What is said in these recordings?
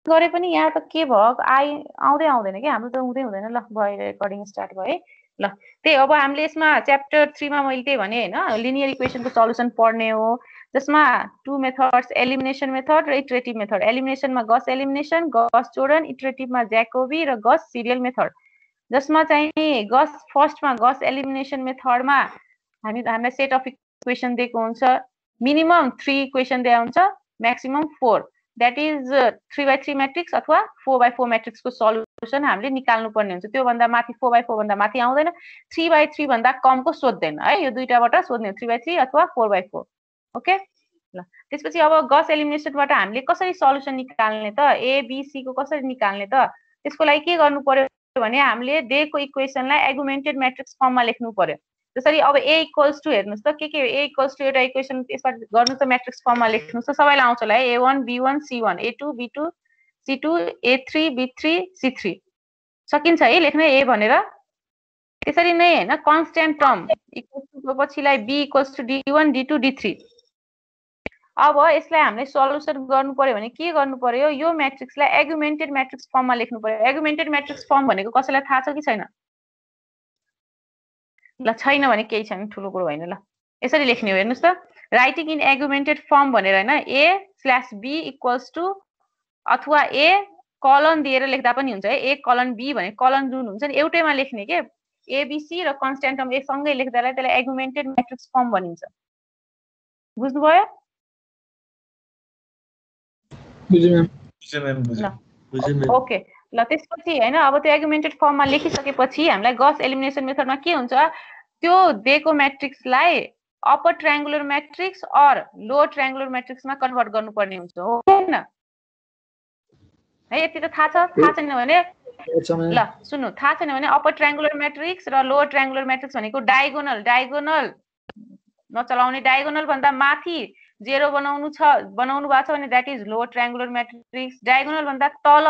गरे पनि यहाँ त के भयो आउँदै आउँदैन के हाम्रो त हुँदै हुँदैन ल भयो रेकर्डिङ स्टार्ट भयो है ल त्यही अब हामीले यसमा च्याप्टर 3 मा मैले त्यही भने हैन लिनियर इक्वेसनको सल्युसन पढ्ने हो जसमा टु मेथड्स एलिमिनेसन मेथड र इटरेटिभ मेथड एलिमिनेसनमा गस एलिमिनेसन गस जोर्डन इटरेटिभमा ज्याकोबी र गस सिरियल मेथड जसमा चाहिँ गस फर्स्टमा गस एलिमिनेसन मेथडमा हामीलाई सेट अफ इक्वेसन दिएको हुन्छ मिनिमम 3 इक्वेसन दिएको हुन्छ म्याक्सिमम 4 that is 3/3 मैट्रिक्स अथवा 4/4 मैट्रिक्स को सल्युसन हामीले निकाल्नु पर्ने हुन्छ त्यो भन्दा माथि 4/4 भन्दा माथि आउँदैन 3/3 भन्दा कम को सोध्दैन है यो दुईटाबाट सोध्ने 3/3 अथवा 4/4 ओके ल त्यसपछि अब गस एलिमिनेसनबाट हामीले कसरी सल्युसन निकाल्ने त ए बी सी को कसरी निकाल्ने त त्यसको लागि के गर्नु पर्यो भने हामीले दिएको इक्वेसनलाई आर्गुमेन्टेड मैट्रिक्स फर्ममा लेख्नु पर्यो जसरी अब a इक्वल्स टु हेर्नुस् त के a इक्वल्स टु एउटा इक्वेसन यसमा गर्नु त मैट्रिक्स फर्ममा लेख्नुस् त सबैलाई आउँछ होला है a1 b1 c1 a2 b2 c2 a3 b3 c3 सकिन्छ है लेख्न a भनेर त्यसरी नै हैन कन्स्ट्यान्ट टर्म इक्वल्स टु पछिलाई b equals to d1 d2 d3 अब यसलाई हामीले सल्युसन गर्नु पर्यो भने के गर्नु पर्यो यो मैट्रिक्सलाई आर्गुमेन्टेड मैट्रिक्स फर्ममा लेख्नु पर्यो आर्गुमेन्टेड मैट्रिक्स फर्म भनेको कसैलाई थाहा छ कि छैन ल छैन भने केही छैन ठुलो कुरो हैन ल यसरी लेख्ने हो हेर्नुस् त राइटिङ इन आर्गुमेन्टेड फर्म भनेर हैन a/b इक्वल्स टु अथवा a कलन दिएर लेख्दा पनि हुन्छ है a कलन b भने कलन जुन हुन्छ नि एउटैमा लेख्ने के abc र कन्स्ट्यान्ट टर्म a सँगै लेख्दालाई त्यसलाई आर्गुमेन्टेड मैट्रिक्स फर्म भनिन्छ बुझ्नु भयो बुझ्नु ओके ल त्यसपछि हैन अब त्यो आर्गुमेन्टेड फर्ममा लेखिसकेपछि हामीलाई गस एलिमिनेसन मेथडमा के हुन्छ त्यो दिएको मैट्रिक्सलाई अपर ट्रायंगुलर मैट्रिक्स और लोअर ट्रायंगुलर मैट्रिक्समा कन्भर्ट गर्नुपर्ने हुन्छ हो हैन है यति त थाहा छैन भने ल सुन्नु थाहा छैन भने अपर ट्रायंगुलर मैट्रिक्स र लोअर ट्रायंगुलर मैट्रिक्स भनेको डायगोनल नचलाउने डायगोनल भन्दा माथि 0 बनाउनु भएको छ भने that is lower triangular matrix diagonal भन्दा तल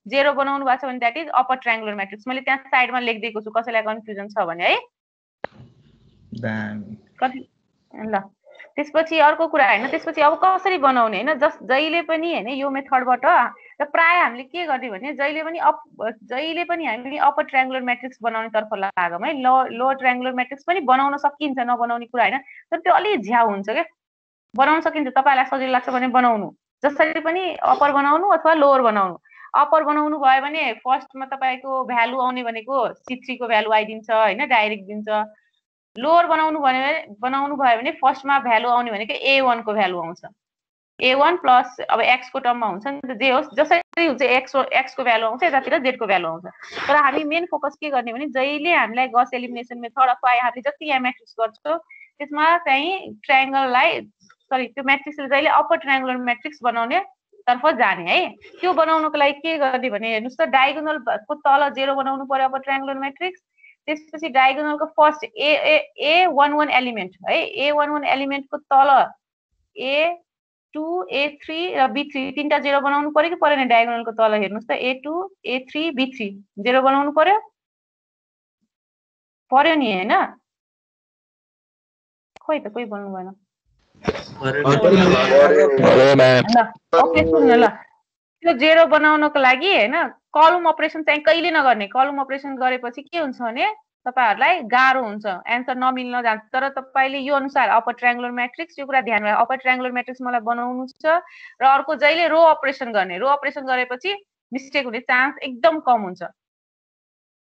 0 बनाउनु भएको छ भने that is upper triangular matrix मैले त्यहाँ साइडमा लेखिदिएको छु कसैलाई कन्फ्युजन छ भने है ल त्यसपछि अर्को कुरा हैन त्यसपछि अब कसरी बनाउने हैन जहिले पनि हैन यो मेथडबाट र प्राय हामीले के गर्ने भने जहिले पनि हामी अपर ट्रायंगुलर मैट्रिक्स बनाउने तर्फ लागौं है लोअर ट्रायंगुलर मैट्रिक्स पनि बनाउन सकिन्छ नबनाउने कुरा हैन तर त्यो अलि झ्याउ हुन्छ के बनाउन सकिन्छ तपाईलाई सजिलो लाग्छ भने बनाउनु जसरी पनि अपर बनाउनु अथवा लोअर बनाउनु अपर बनाउनु भयो भने फर्स्टमा तपाईको भ्यालु आउने भनेको c3 को भ्यालु आइदिन्छ हैन डाइरेक्ट दिन्छ लोअर बनाउनु भयो भने फर्स्टमा भ्यालु आउने भनेको a1 को भ्यालु आउँछ a1 प्लस अब x को टर्ममा हुन्छ नि त जे होस् जसरी हुन्छ x को भ्यालु आउँछ यतातिर z को भ्यालु आउँछ तर हामी मेन फोकस के गर्ने भने जहिले हामीलाई गस एलिमिनेसन मेथड अथवा हामीले जति यहाँ मैट्रिक्स गर्छौं त्यसमा चाहिँ ट्रायंगललाई त्यो मैट्रिक्सले जहिले अपर ट्रायंगुलर मैट्रिक्स बनाउने तर्फ जाने है त्यो बनाउनको लागि के गर्ने भने हेर्नुस् त डायगोनल को तल 0 बनाउनु पर्यो अपर ट्रायंगुलर मैट्रिक्स त्यसपछि डायगोनल को फर्स्ट a11 एलिमेन्ट है a11 एलिमेन्ट को तल a2 a3 र b3 तीनटा 0 बनाउनु पर्यो कि परेन डायगोनल को तल हेर्नुस् त a2 a3 b3 0 बनाउनु पर्यो नि हैन खोइ त कोही बोल्नु भएन ओके सुन्नु ल त्यो 0 बनाउनको लागि हैन कलम अपरेसन चाहिँ कहिले नगर्ने कलम अपरेसन गरेपछि के हुन्छ भने तपाईहरुलाई गाह्रो हुन्छ आन्सर नमिल्न जान्छ तर तपाईले यो अनुसार अपर ट्रायंगुलर मैट्रिक्स यो कुरा ध्यान राख्नु अपर ट्रायंगुलर मैट्रिक्स मलाई बनाउनु छ र अर्को जहिले रो अपरेसन गर्ने रो अपरेसन गरेपछि मिस्टेक हुने चान्स एकदम कम हुन्छ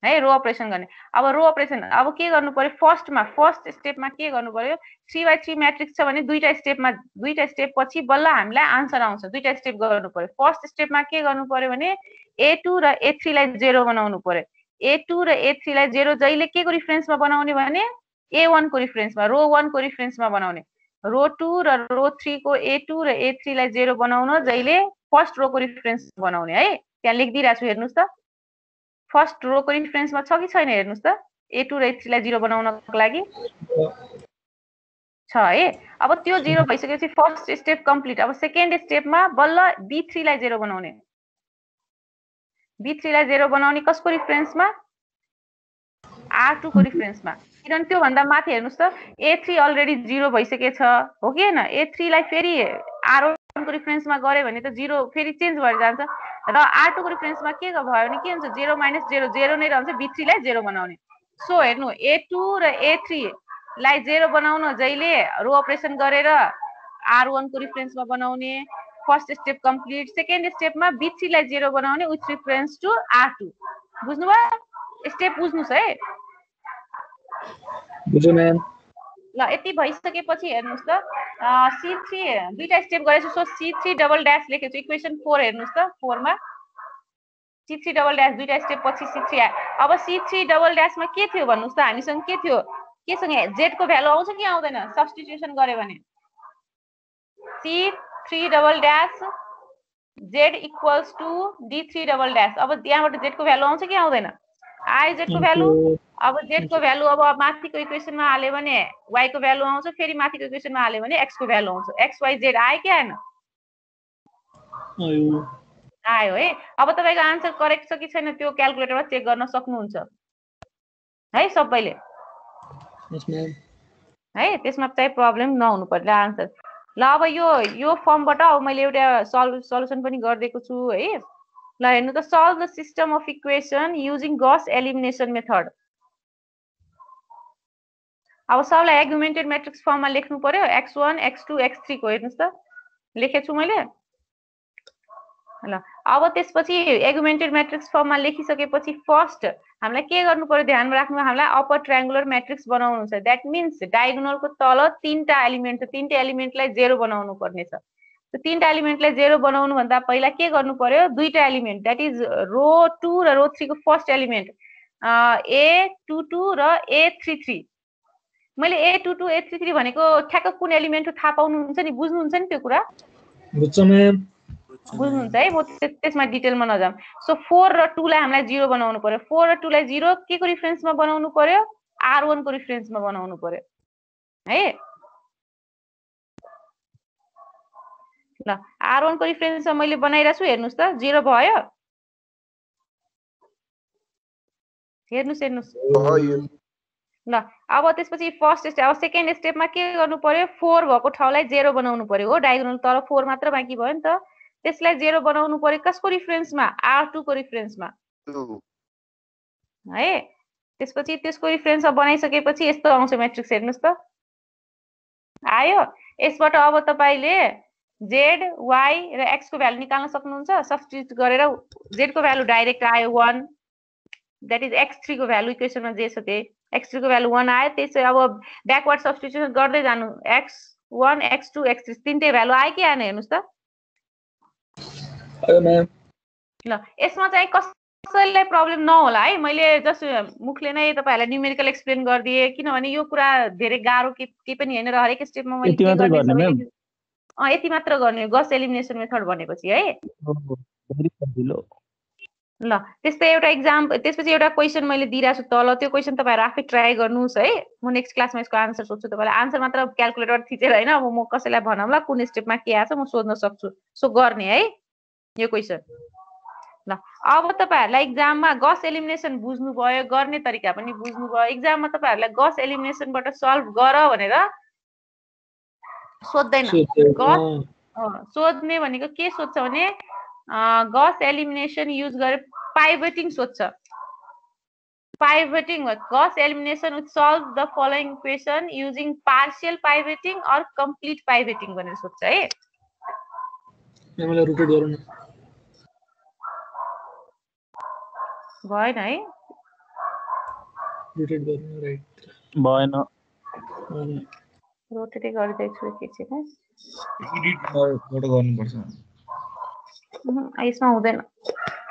है रो अपरेसन गर्ने अब रो अपरेसन अब के गर्नु पर्यो फर्स्ट स्टेपमा के गर्नु पर्यो 3/3 मैट्रिक्स छ भने दुईटा स्टेप पछि बल्ल हामीलाई आन्सर आउँछ दुईटा स्टेप गर्नु पर्यो फर्स्ट स्टेपमा के गर्नु पर्यो भने a2 र a3 लाई 0 बनाउनु पर्यो a2 र a3 लाई 0 जहिले के को रिफरेन्समा बनाउने भने a1 को रिफरेन्समा रो 1 को रिफरेन्समा बनाउने रो 2 र रो 3 को a2 र a3 लाई 0 बनाउन जहिले फर्स्ट रो को रिफरेन्स बनाउने है त्यहाँ लेखिदिराछु हेर्नुस् त फर्स्ट रो को रिफरेन्समा छ कि छैन हेर्नुस् त a2 र a3 लाई 0 बनाउनको लागि छ है अब त्यो 0 भइसकेपछि फर्स्ट स्टेप कम्प्लिट अब सेकेन्ड स्टेपमा बल्ल b3 लाई 0 बनाउने b3 लाई 0 बनाउने कसको रिफरेन्समा r2 को रिफरेन्समा किनभने त्यो भन्दा माथि हेर्नुस् त a3 अलरेडी 0 भइसकेछ हो कि हैन a3 लाई फेरि r1 को रिफरेन्समा गरे भने त 0 फेरि चेन्ज भएर जान्छ र R2 को रिफरेन्समा के भयो भने के हुन्छ 0 - 0 0 नै रहन्छ B3 लाई 0 बनाउने सो हेर्नु A2 र A3 लाई 0 बनाउन जहिले रो अपरेसन गरेर R1 को रिफरेन्समा बनाउने फर्स्ट स्टेप कम्प्लिट सेकेन्ड स्टेपमा B3 लाई 0 बनाउने विथ रिफरेन्स टु R2 बुझ्नुभयो स्टेप बुझ्नुस् है बुझ्यो म्याम ल यति भइसकेपछि हेर्नुस् त C3 दुईटा स्टेप गरेछु सो C3 डबल ड्याश लेखेछु इक्वेसन 4 हेर्नुस् त 4 मा C3 डबल ड्याश दुईटा स्टेप पछि C3 अब C3 डबल ड्याशमा के थियो भन्नुस् त हामीसँग के थियो केसँग Z को भ्यालु आउँछ कि आउँदैन सब्स्टिट्युसन गरे भने C3 double dash Z equals to D3 double dash अब यहाँबाट Z को भ्यालु आउँछ कि आउँदैन आइ Z को भ्यालु अब Z को भ्यालु अब माथिको इक्वेसनमा हाल्यो भने Y को भ्यालु आउँछ फेरि माथिको इक्वेसनमा हाल्यो भने X को भ्यालु आउँछ X Y Z आयो कि आएन आयो है अब तपाईको आन्सर करेक्ट छ कि छैन त्यो क्याल्कुलेटरमा चेक गर्न सक्नुहुन्छ है सबैले है त्यसमा चाहिँ प्रब्लम नहुनु पर्ला आन्सर ल अब यो फर्मबाट अब मैले एउटा सल्युसन पनि गर्दिएको छु है ल हेर्नु त solve the system of equation using Gauss elimination method अब सबलाई एगुमेन्टेड म्याट्रिक्स फर्ममा लेख्नु पर्यो x1 x2 x3 को हेर्नुस् त लेखेछु मैले ल अब त्यसपछि एगुमेन्टेड म्याट्रिक्स फर्ममा लेखिसकेपछि फर्स्ट हामीलाई के गर्नु पर्यो ध्यानमा राख्नु हामीलाई अपर ट्रायंगुलर म्याट्रिक्स बनाउनु छ दैट मीन्स डायगोनलको तल तीनटा एलिमेन्ट छ तीनटा एलिमेन्टलाई 0 बनाउनु पर्ने छ त्यो तीनटा एलिमेन्टलाई 0 बनाउनु भन्दा पहिला के गर्नु पर्यो दुईटा एलिमेन्ट दैट इज रो 2 र रो 3 को फर्स्ट एलिमेन्ट A22 र A33 मैले A22 A33 भनेको ठ्याक्क कुन एलिमेन्ट हो थाहा पाउनुहुन्छ नि बुझ्नुहुन्छ नि त्यो कुरा बुझ्छु म्याम बुझ्नुहुन्छ है म त्यसमा डिटेलमा नजाम सो 4 र 2 लाई हामीलाई 0 बनाउनु पर्यो 4 र 2 लाई 0 के को रिफरेन्समा बनाउनु पर्यो R1 को रिफरेन्समा बनाउनु पर्यो है ल R1 को रिफरेन्समा मैले बनाइराछु हेर्नुस् त 0 भयो हेर्नुस् ल अब त्यसपछि फर्स्ट स्टेप अब सेकेन्ड स्टेपमा के गर्नु पर्यो 4 भएको ठाउँलाई 0 बनाउनु पर्यो हो डायगोनल तर 4 मात्र बाँकी भयो नि त त्यसलाई 0 बनाउनु पर्यो कसको रिफरेन्समा R2 को रिफरेन्समा है त्यसपछि त्यसको रिफरेन्समा बनाइसकेपछि यस्तो आउँछ म्याट्रिक्स हेर्नुस् त आयो यसबाट अब तपाईले Z Y र X को भ्यालु निकाल्न सक्नुहुन्छ सब्स्टिट्युट गरेर Z को भ्यालु डाइरेक्ट आयो 1 दैट इज x3 को भ्यालु इक्वेसनमा जे छ त्यही x3 को भ्यालु 1 आयो त्यसै अब ब्याकवर्ड सब्स्टिट्युसन गर्दै जानु x1 x2 x3 तीनटै भ्यालु आयो कि आएन हेर्नुस् त आयो म्याम ल यसमा चाहिँ कसैलाई प्रब्लम नहोला है मैले जस्ट मुखले नै तपाईहरुलाई न्यूमेरिकल एक्सप्लेन गर्दिए किनभने यो कुरा धेरै गाह्रो के पनि हैन र हरेक स्टेपमा मैले के गर्ने सबैले यति मात्र गर्ने गस एलिमिनेसन मेथड भनेपछि है भेरी सजिलो ल त्यस्तै एउटा एक्जाम त्यसपछि एउटा क्वेशन मैले दिइराछु तल त्यो क्वेशन तपाईहरु आफै ट्राई गर्नुस् है म नेक्स्ट क्लासमा यसको आन्सर सोध्छु तपाईलाई आन्सर मात्र क्याल्कुलेटर थिचेर हैन अब म कसैलाई भनौला कुन स्टेपमा के आछ म सोध्न सक्छु सो गर्ने है यो क्वेशन ल अब तपाईहरुलाई एक्जाममा गस एलिमिनेसन बुझ्नु भयो गर्ने तरिका पनि बुझ्नु भयो एक्जाममा तपाईहरुलाई गस एलिमिनेसनबाट सल्भ गर भनेर सोध्दैन गस सोध्ने भनेको के सोध्छ भने गस एलिमिनेसन युज गरे पाइभटिङ सोध्छ pivoting with Gauss elimination would solve the following equation using partial pivoting or complete pivoting भनेर सोध्छ है मलाई रोटेट गरौँ न भएन है रोटेट गर्नु राइट भएन रोटेट गर्दै छु एकछिन एडिट फोटो गर्नुपर्छ यसमा हुँदैन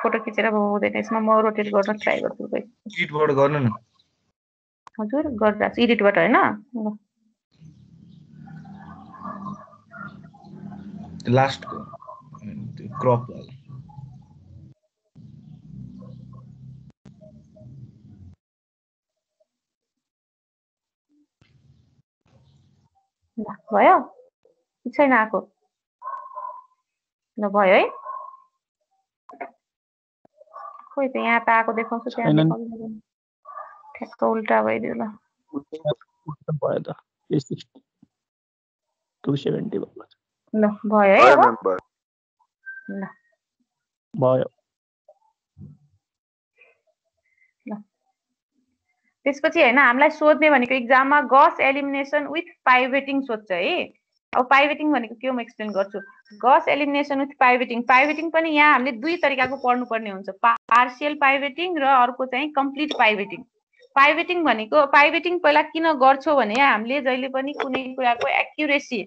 फोटो खिचेर हुँदैन यसमा म रोटेट गर्न ट्राई गर्छु एडिटबाट गर्नु न हजुर गर्दा एडिटबाट हैन लास्ट को क्रप भयो छैन आको ल भयो है खोइ त यहाँ त आको देखाउँछ त्यहाँ देखाउँदैन ठ्याक्क उल्टा भइदियो ल भयो त 270 भयो ल भयो है भयो अब म्याम भयो ल भयो ल त्यसपछि हैन हामीलाई सोध्ने भनेको एक्जाममा गस एलिमिनेसन विथ पाइभेटिङ सोध्छ है अब पाइभेटिङ भनेको के हो म एक्सप्लेन गर्छु गस एलिमिनेसन विथ पाइभेटिङ पाइभेटिङ पनि यहाँ हामीले दुई तरिकाको पढ्नुपर्ने हुन्छ पार्शियल पाइभेटिङ र अर्को चाहिँ कम्प्लिट पाइभेटिङ पाइभेटिङ भनेको पाइभेटिङ पहिला किन गर्छौं भने हामीले जहिले पनि कुनै कुराको accuracy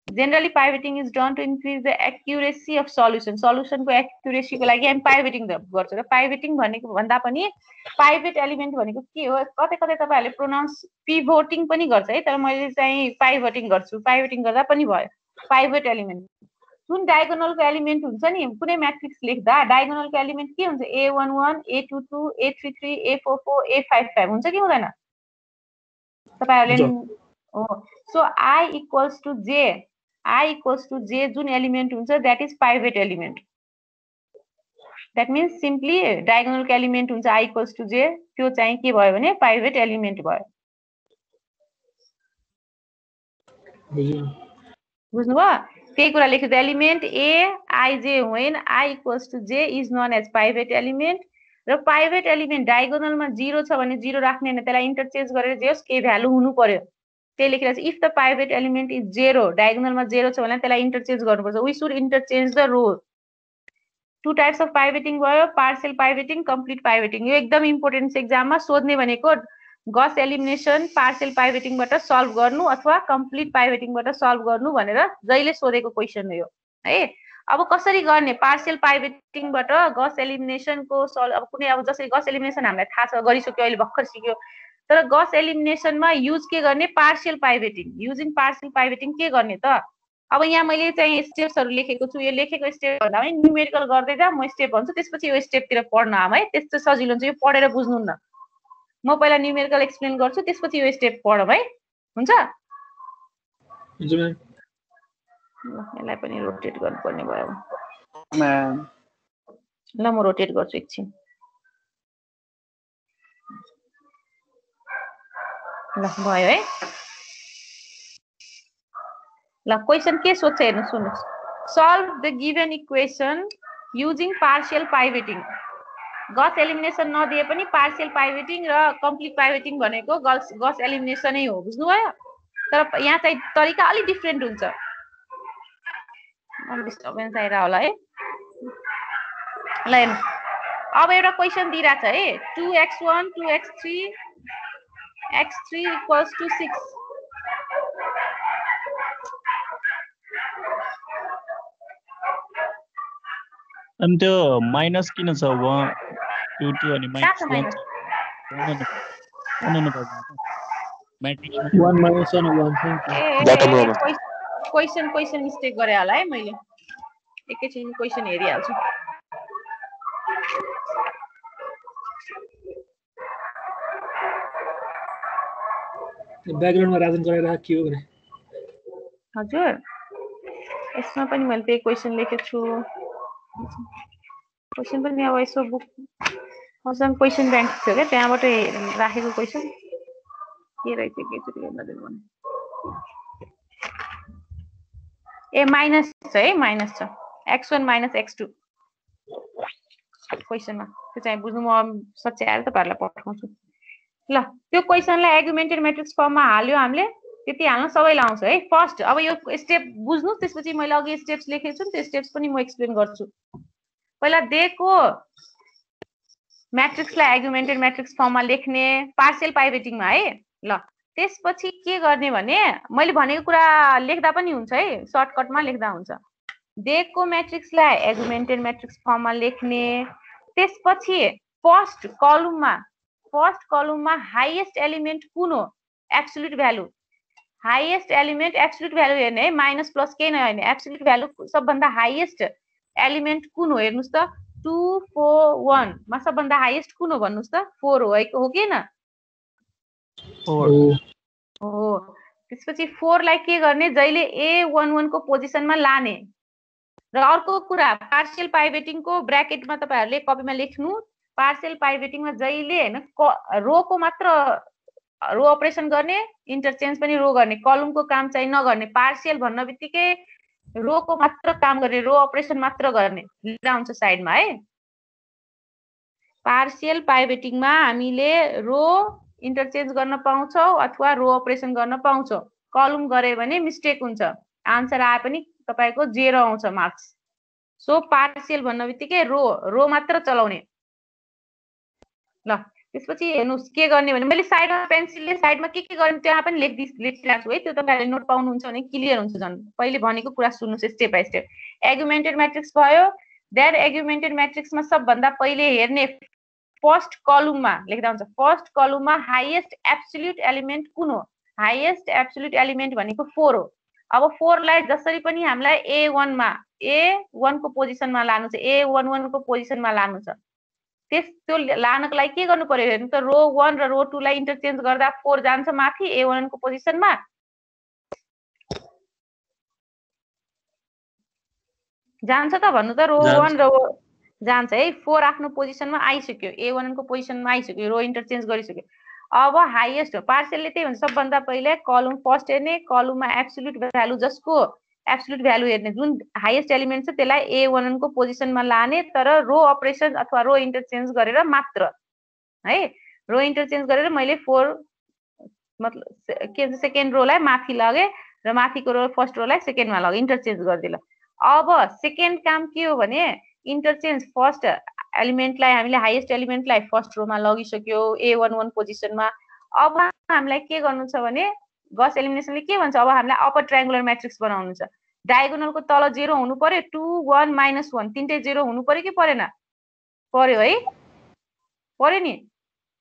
generally pivoting is done to increase the accuracy of solution सल्युसनको एक्युरेसीको लागि हामी पाइभेटिङ गर्छौँ र पाइभेटिङ भनेको भन्दा पनि पाइभेट एलिमेन्ट भनेको के हो कतै कतै तपाईहरुले प्रोनाउन्स पिभोटिङ पनि गर्छ है तर मैले चाहिँ पाइभोटिङ गर्छु पाइभोटिङ गर्दा पनि भयो पाइभेट एलिमेन्ट जुन डायगोनलको एलिमेन्ट हुन्छ नि कुनै म्याट्रिक्स लेख्दा डायगोनलको एलिमेन्ट के हुन्छ A11 A22 A33 A44 A55 हुन्छ कि हुँदैन तपाईहरुले हो so I equals to J जुन एलिमेन्ट हुन्छ that is pivot element that means simply diagonal element हुन्छ I equals to J त्यो चाहिँ के भयो भने pivot element भयो बुझ्नुभयो त्यही कुरा लेख्छु the element A I J when I equals to J is known as pivot element र pivot element डायगोनलमा 0 छ भने 0 राख्ने हैन त्यसलाई इन्टरचेन्ज गरेर जेस के भ्यालु हुनु पर्यो त्यही लेखेर if the pivot element is 0 डायगोनलमा 0 छ भने त्यसलाई इन्टरचेन्ज गर्नुपर्छ we should interchange the row two types of pivoting भयो पार्शियल पाइभेटिङ कम्प्लिट पाइभेटिङ यो एकदम इम्पोर्टेन्ट छ एक्जाममा सोध्ने भनेको गस एलिमिनेसन पार्शियल पाइभेटिङबाट सल्भ गर्नु अथवा कम्प्लिट पाइभेटिङबाट सल्भ गर्नु भनेर जहिले सोधेको क्वेशन हो यो है अब कसरी गर्ने पार्शियल पाइभेटिङबाट गस एलिमिनेसनको सल्भ अब कुनै अब जसरी गस एलिमिनेसन हामीलाई थाहा छ गरिसक्यो अहिले भर्खर सिक्यो तर गस एलिमिनेसनमा युज के गर्ने पार्शियल पाइभेटिङ युजिङ पार्शियल पाइभेटिङ के गर्ने त अब यहाँ मैले चाहिँ स्टेप्सहरु लेखेको छु यो लेखेको स्टेप भन्दा पनि न्यूमेरिकल गर्दै जा म स्टेप भन्छु त्यसपछि यो स्टेपतिर पढ्न आम है त्यस्तो सजिलो हुन्छ यो पढेर बुझ्नुहुन्न म पहिला न्यूमेरिकल एक्सप्लेन गर्छु त्यसपछि यो स्टेप पढौँ है हुन्छ हुन्छ म्याम यसलाई पनि रोटेट गर्नुपर्ने भयो म्याम ल म रोटेट गर्छु एकछिन ल भयो है ल क्वेशन के सोध्छ हेर्नु सुन्नुस् solve the given equation using partial pivoting Gauss elimination नदिए पनि पार्शियल पाइभेटिङ र कम्प्लिट पाइभेटिङ भनेको गस एलिमिनेसन नै हो बुझ्नुभयो तर यहाँ चाहिँ तरिका अलि डिफरेन्ट हुन्छ डिस्टर्बेन्स आइरा होला है ल हेर्नु अब एउटा क्वेशन दिइराछ है 2x1 2x3 x3 equals to 6 अनि त्यो माइनस किन छ 1 2 2 अनि माइनस 1 म्याट्रिक्स 1 माइनस 1 बटम रोमा क्वेशन मिस्टेक गरे होला है मैले एकैछिन क्वेशन हेरिहाल्छु ब्याकग्राउन्डमा राजन गराइरहेको के हो भने हजुर यसमा पनि मैले त्यही क्वेशन लेखेको छु क्वेशन पनि अब यसो बुक हजुर क्वेशन ब्याङ्क थियो क्या त्यहाँबाट राखेको क्वेशन के रहेछ एकैचोटि हेर्न दिनु ए माइनस छ है माइनस छ x1 माइनस x2 क्वेशनमा त्यो चाहिँ बुझ्नु म सच्याएर तपाईहरुलाई पठाउँछु ल त्यो क्वेशनलाई आर्गुमेन्टेड म्याट्रिक्स फर्ममा हाल्यो हामीले त्यति हाल्न सबैलाई आउँछ है फर्स्ट अब यो स्टेप बुझ्नु त्यसपछि मैले अघि स्टेप्स लेखेको छु नि त्यो स्टेप्स पनि म एक्सप्लेन गर्छु पहिला दिएको म्याट्रिक्सलाई आर्गुमेन्टेड म्याट्रिक्स फर्ममा लेख्ने पार्शियल पाइभेटिङमा है ल त्यसपछि के गर्ने भने मैले भनेको कुरा लेख्दा पनि हुन्छ है सर्टकटमा लेख्दा हुन्छ दिएको म्याट्रिक्सलाई आर्गुमेन्टेड म्याट्रिक्स फर्ममा लेख्ने त्यसपछि फर्स्ट कलममा हाईएस्ट एलिमेन्ट कुन हो absolute value highest element absolute value हेर्ने है माइनस प्लस केही नहेर्ने एब्सोल्युट भ्यालु सबभन्दा हाईएस्ट एलिमेन्ट कुन हो हेर्नुस् त 2 4 1 मा सबभन्दा हाईएस्ट कुन हो भन्नुस् त 4 हो कि न 4 हो त्यसपछि 4 लाई के गर्ने जहिले A11 को पोजिसनमा लाने र अर्को कुरा पार्शियल पाइभेटिङको ब्र्याकेटमा तपाईहरुले कपीमा लेख्नु पार्शियल पाइभेटिङमा जहिले हैन रोको मात्र रो अपरेसन गर्ने इन्टरचेन्ज पनि रो गर्ने कलमको काम चाहिँ नगर्ने पार्शियल भन्नबित्तिकै रोको मात्र काम गर्ने, रो अपरेसन मात्र गर्ने लिएर आउँछ साइडमा है। पार्शियल पाइभेटिङमा हामीले रो इन्टरचेन्ज गर्न पाउँछौँ अथवा रो अपरेसन गर्न पाउँछौँ। कलम गरे भने मिस्टेक हुन्छ, आन्सर आए पनि तपाईको 0 आउँछ मार्क्स। सो पार्शियल भन्ने बित्तिकै रो मात्र चलाउने। ल त्यसपछि हेर्नुस् के गर्ने भने मैले साइडमा पेन्सिलले साइडमा के गर्ने त्यहाँ पनि लेखिरहेको छु है, त्यो तपाईहरुले नोट पाउनुहुन्छ भने क्लियर हुन्छ झन्। पहिले भनेको कुरा सुन्नुस् स्टेप बाइ स्टेप। एगुमेन्टेड म्याट्रिक्स भयो, देन एगुमेन्टेड म्याट्रिक्समा सबभन्दा पहिले हेर्ने फर्स्ट कलममा लेख्दा हुन्छ। फर्स्ट कलममा हाईएस्ट एब्सोल्युट एलिमेन्ट कुन हो? हाईएस्ट एब्सोल्युट एलिमेन्ट भनेको 4 हो। अब 4 लाई जसरी पनि हामीलाई A1 मा A1 को पोजिसनमा लानु छ, A11 को पोजिसनमा लानु छ। त्यो लानको लागि के गर्नु पर्यो हेर्नु त, रो 1 र रो 2 लाई इन्टरचेन्ज गर्दा 4 जान्छ माथि A1 को पोजिसनमा, जान्छ त भन्नु त। रो 1 र जान्छ है, 4 आफ्नो पोजिसनमा आइसक्यो, A1 को पोजिसनमा आइसक्यो, रो इन्टरचेन्ज गरिसक्यो। अब हाईएस्ट हो, पार्शियलले त्यही भन्छ सबभन्दा पहिले कलम फर्स्ट हेर्ने, कलममा एब्सोल्युट भ्यालु जसको एब्सोल्युट भ्यालु हेर्ने, जुन हाईएस्ट एलिमेन्ट छ त्यसलाई A11 को पोजिसनमा लाने, तर रो अपरेसन अथवा रो इन्टरचेन्ज गरेर मात्र है। रो इन्टरचेन्ज गरेर मैले 4 मतलब के सेकेन्ड रोलाई माथि लगे र माथिको रो फर्स्ट रोलाई सेकेन्डमा लगे, इन्टरचेन्ज गरिदिल। अब सेकेन्ड काम के हो भने इन्टरचेन्ज फर्स्ट एलिमेन्टलाई हामीले हाईएस्ट एलिमेन्टलाई फर्स्ट रोमा लगिसक्यो A11 पोजिसनमा। अब हामीलाई के गर्नु छ भने गस एलिमिनेसनले के भन्छ, अब हामीलाई अपर ट्रायंगुलर म्याट्रिक्स बनाउनु छ। डायगोनलको तल 0 हुनु पर्यो, 2 1 -1 तीनटै 0 हुनु पर्यो कि परेन? पर्यो है, पर्यो नि।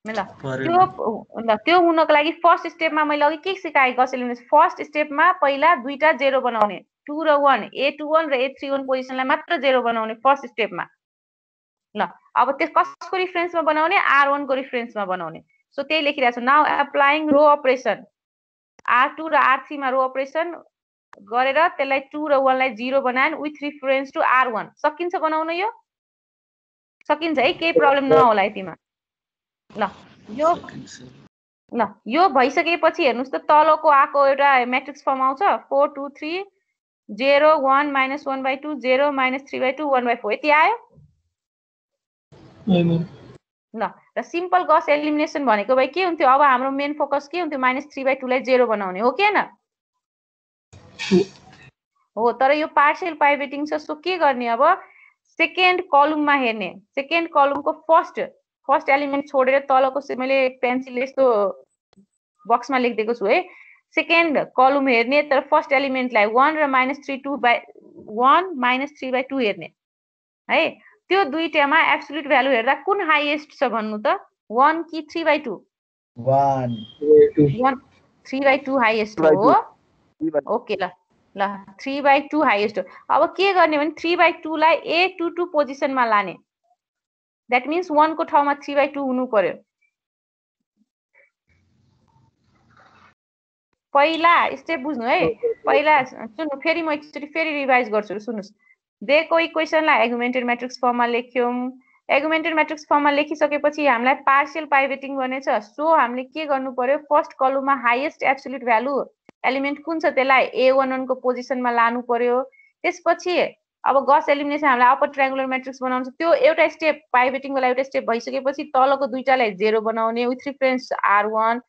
ल त्यो हुनको लागि फर्स्ट स्टेपमा मैले अघि के सिकाएँ गस एलिमिनेसन, फर्स्ट स्टेपमा पहिला दुईटा 0 बनाउने, 2 र 1 A21 र A31 पोजिसनलाई मात्र 0 बनाउने फर्स्ट स्टेपमा। ल अब त्यो कसको रिफरेन्समा बनाउने? R1 को रिफरेन्समा बनाउने। सो त्यही लेखिरहेको छु। नाउ एप्लाइङ रो अपरेसन, R2 र R3 मा रो अपरेसन गरेर त्यसलाई 2 र 1 लाई 0 बनाएन विथ रिफरेन्स टु R1। सकिन्छ बनाउन? यो सकिन्छ है, केही प्रब्लम नहोला यतिमा। ल यो भइसकेपछि हेर्नुस् त तलको आको एउटा म्याट्रिक्स फर्म आउँछ 4 2 3 0 1 -1/2 0 -3/2 1/4 यति आयो। ल र सिम्पल गस एलिमिनेसन भनेको भाइ के हुन्थ्यो? अब हाम्रो मेन फोकस के हुन्थ्यो? -3/2 लाई 0 बनाउने हो कि हैन? हो, तर यो पार्शियल पाइभेटिङ छ। सो के गर्ने? अब सेकेन्ड कलममा हेर्ने, सेकेन्ड कलमको फर्स्ट एलिमेन्ट छोडेर तलको मैले पेन्सिल यस्तो बक्समा लेखिदिएको छु है। सेकेन्ड कलम हेर्ने, तर फर्स्ट एलिमेन्टलाई 1 र -3/1 -3/2 हेर्ने है। त्यो दुईटामा एब्सोल्युट भ्यालु हेर्दा कुन हाईएस्ट छ भन्नु त? 1 कि 3/2? 1 3/2 हाईएस्ट हो। ओके, ल 3/2 हाईएस्ट हो। अब के गर्ने भने 3/2 लाई A22 पोजिसनमा लाने, द्याट मिन्स 1 को ठाउँमा 3/2 हुनु पर्यो। पहिला स्टेप बुझ्नु है। पहिला सुन्नु, फेरि म एकचोटि फेरि रिभाइज गर्छु, सुन्नुस्। दिएको इक्वेसनलाई एगुमेन्टेड म्याट्रिक्स फर्ममा लेख्यौं। एगुमेन्टेड म्याट्रिक्स फर्ममा लेखिसकेपछि हामीलाई पार्शियल पाइभेटिङ बनेछ। सो हामीले के गर्नु पर्यो? फर्स्ट कलममा हाईएस्ट एब्सोल्युट भ्यालु एलिमेन्ट कुन छ त्यसलाई A11 को पोजिसनमा लानु पर्यो। त्यसपछि अब गस एलिमिनेसन हामीलाई अपर ट्रायंगुलर म्याट्रिक्स बनाउनु छ। त्यो एउटा स्टेप पाइभेटिङ वाला एउटा स्टेप भइसकेपछि तलको दुईटालाई 0 बनाउने विथ रिफरेन्स R1।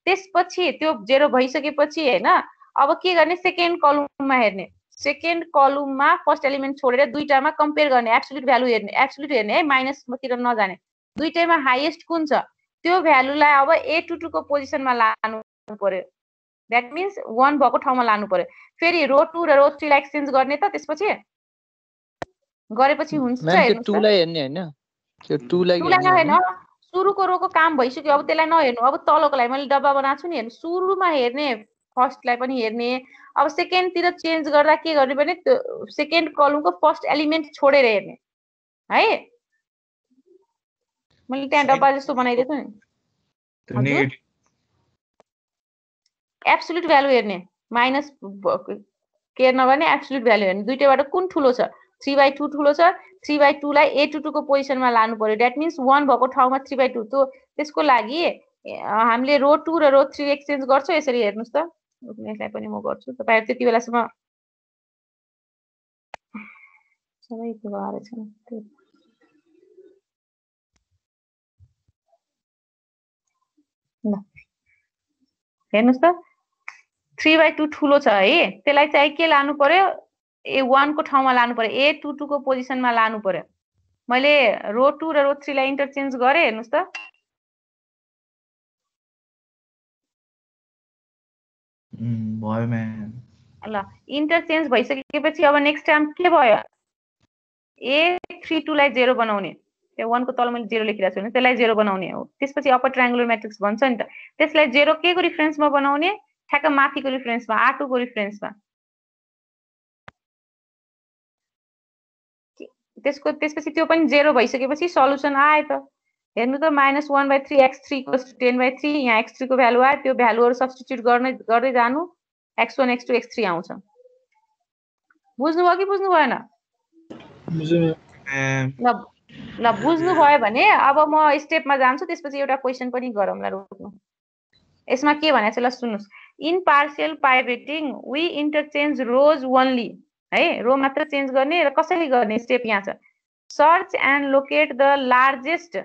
त्यसपछि त्यो 0 भइसकेपछि हैन, अब के गर्ने? सेकेन्ड कलममा हेर्ने, सेकेन्ड कलममा फर्स्ट एलिमेन्ट छोडेर दुईटामा कम्पेयर गर्ने, एब्सोल्युट भ्यालु हेर्ने, एब्सोल्युट हेर्ने है, माइनसतिर नजाने। दुईटैमा हाईएस्ट कुन छ त्यो भ्यालुलाई अब A22 को पोजिसनमा लानु पर्यो। द्याट मिन्स 1 भएको ठाउँमा लानु पर्यो। फेरि रो 2 र रो 3 लाई एक्सचेन्ज गर्ने त त्यसपछि गरेपछि हुन्छ। हेर्नुस् त 2 लाई हेर्ने हैन, त्यो 2 लाई हेर्ने हैन, सुरुको रोको काम भइसक्यो। अब त्यसलाई नहेर्नु, अब तलकोलाई मैले डब्बा बनाएको छु नि, हेर्नु सुरुमा हेर्ने, फर्स्टलाई पनि हेर्ने। अब सेकेन्डतिर चेन्ज गर्दा के गर्ने भने सेकेन्ड कलमको फर्स्ट एलिमेन्ट छोडेर हेर्ने है। मैले त्यहाँ डब्बा जस्तो बनाइदिएको नि। एब्सोल्युट भ्यालु हेर्ने, माइनस केयर नगर्ने, एब्सोल्युट भ्यालु हेर्ने। दुईटैबाट कुन ठुलो छ? 3/2 ठुलो छ। 3/2 लाई A22 को पोजिसनमा लानु पर्यो। द्याट मिन्स 1 भएको ठाउँमा 3/2। त्यसको लागि हामीले रो 2 र रो 3 एक्सचेन्ज गर्छौँ। यसरी हेर्नुस् त, यसलाई पनि म गर्छु। तपाईहरु त्यति बेलासम्म सबै त्यो भएर छ त्यो ल हेर्नुस् त 3/2 ठुलो छ है त्यसलाई चाहिँ के लानु पर्यो A1 को ठाउँमा लानु पर्यो A22 को पोजिसनमा लानु पर्यो मैले रो 2 र रो 3 लाई इन्टरचेन्ज गरे हेर्नुस् त भयो म्याम ल इन्टरचेन्ज भइसकेपछि अब नेक्स्ट टाइम के भयो A32 लाई 0 बनाउने त्यो 1 को तल मैले 0 लेखिरहेको छु भने त्यसलाई 0 बनाउने हो त्यसपछि अपर ट्रायंगुलर म्याट्रिक्स भन्छ नि त त्यसलाई 0 के को रिफरेन्समा बनाउने ठ्याक्क माथिको रिफरेन्समा R2 को रिफरेन्समा त्यसपछि त्यो पनि 0 भइसकेपछि सल्युसन आयो त हेर्नु त -1/3 x3 = 10/3 यहाँ x3 को भ्यालु आयो त्यो भ्यालुहरु सब्स्टिट्युट गर्दै जानु x1 x2 x3 आउँछ बुझ्नुभयो कि बुझ्नु भएन ल बुझ्नु भयो भने अब म स्टेपमा जान्छु त्यसपछि एउटा क्वेशन पनि गरौँला रोक्नु यसमा के भनेको छ ल सुन्नुस् in partial pivoting we interchange rows only है रो मात्र चेन्ज गर्ने र कसरी गर्ने स्टेप यहाँ छ search and locate the largest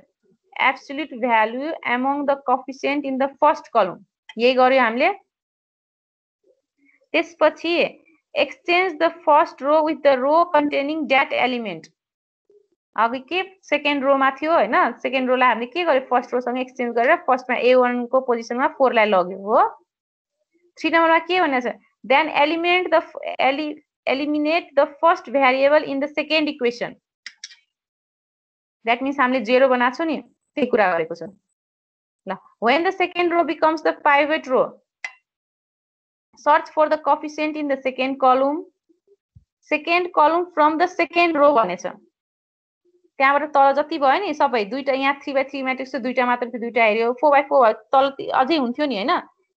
absolute value among the coefficient in the first column यही गर्यो हामीले त्यसपछि exchange the first row with the row containing that element अघि के सेकेन्ड रोमा थियो हैन सेकेन्ड रोलाई हामीले के गर्यो फर्स्ट रोसँग एक्सचेन्ज गरेर फर्स्टमा A1 को पोजिसनमा 4 लाई लग्यो हो 3 नम्बरमा के भनेको छ then eliminate the first variable in the second equation that means हामीले 0 बनाएको छौ नि त्यही कुरा गरेको छ ल when the second row becomes the pivot row search for the coefficient in the second column from the second row भनेछ त्यहाँबाट तल जति भयो नि सबै दुईटा यहाँ 3/3 म्याट्रिक्स दुईटा मात्र थियो दुईटा हेर्यो 4/4 तल अझै हुन्थ्यो नि हैन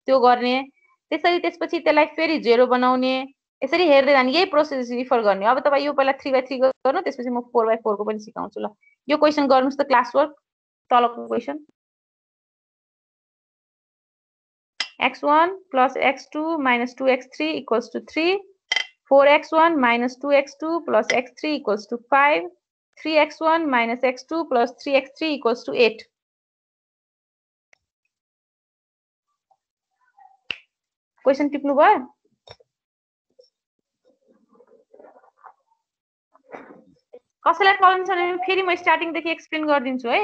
त्यो गर्ने त्यसपछि त्यसलाई फेरि 0 बनाउने यसरी हेर्दै जाने यही प्रोसेस रिफर गर्ने अब तपाई यो पहिला 3/3 गर्नु त्यसपछि म 4/4 को पनि सिकाउँछु ल यो क्वेशन गर्नुस् त क्लास वर्क तलको question x1 plus x2 minus 2x3 equals to 3 4x1 minus 2x2 plus x3 equals to 5 3x1 minus x2 plus 3x3 equals to 8 question टिप्नु भयो कसैलाई प्रब्लम छ भने फेरि म स्टार्टिङ देखि एक्सप्लेन गर्दिन्छु है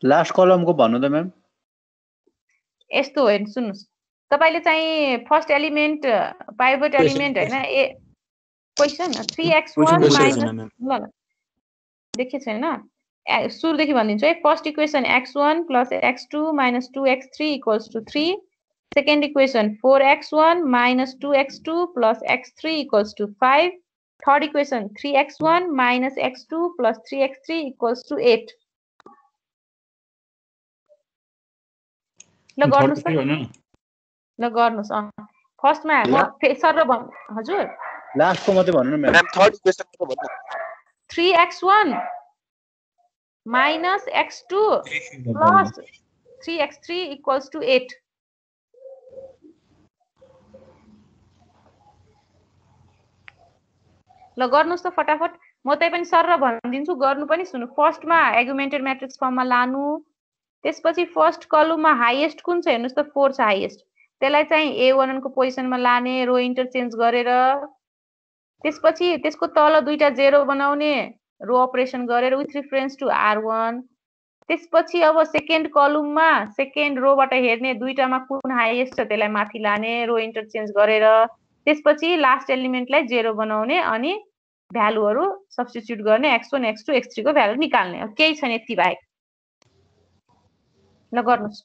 लास्ट कलमको भन्नु त म्याम यस्तो हेर्नु सुन्नुस् तपाईले चाहिँ फर्स्ट एलिमेन्ट पाइभट एलिमेन्ट हैन ए क्वेशन 3x1 माइनस ल देखे छैन सुरुदेखि भनिदिन्छु है first equation x1 plus x2 minus 2x3 equals to 3 second equation 4x1 minus 2x2 plus x3 equals to 5 third equation 3x1 minus x2 plus 3x3 equals to 8 ल गर्नुस् त ल गर्नुस् फर्स्टमा म सर र हजुर लास्टको मात्रै भन्नु न म्याम थर्ड इक्वेसन को भन्नु 3x1 minus x2 plus 3x3 equals to 8 ल गर्नुस् त फटाफट म त्यही पनि सर र भनिदिन्छु गर्नु पनि सुन्नु फर्स्टमा एगुमेन्टेड म्याट्रिक्स फर्ममा लानु त्यसपछि फर्स्ट कलममा हाईएस्ट कुन छ हेर्नुस् त 4 छ हाईएस्ट त्यसलाई चाहिँ A1 को पोजिसनमा लाने रो इन्टरचेन्ज गरेर त्यसपछि त्यसको तल दुईटा 0 बनाउने रो अपरेसन गरेर विथ रेफरेन्स टु R1 त्यसपछि अब सेकेन्ड कलममा सेकेन्ड रोबाट हेर्ने दुईटामा कुन हाईएस्ट छ त्यसलाई माथि लाने रो इन्टरचेन्ज गरेर त्यसपछि लास्ट एलिमेन्टलाई 0 बनाउने अनि भ्यालुहरु सब्स्टिट्युट गर्ने x1 x2 x3 को भ्यालु निकाल्ने केही छैन यति बाहेक ल गर्नुस्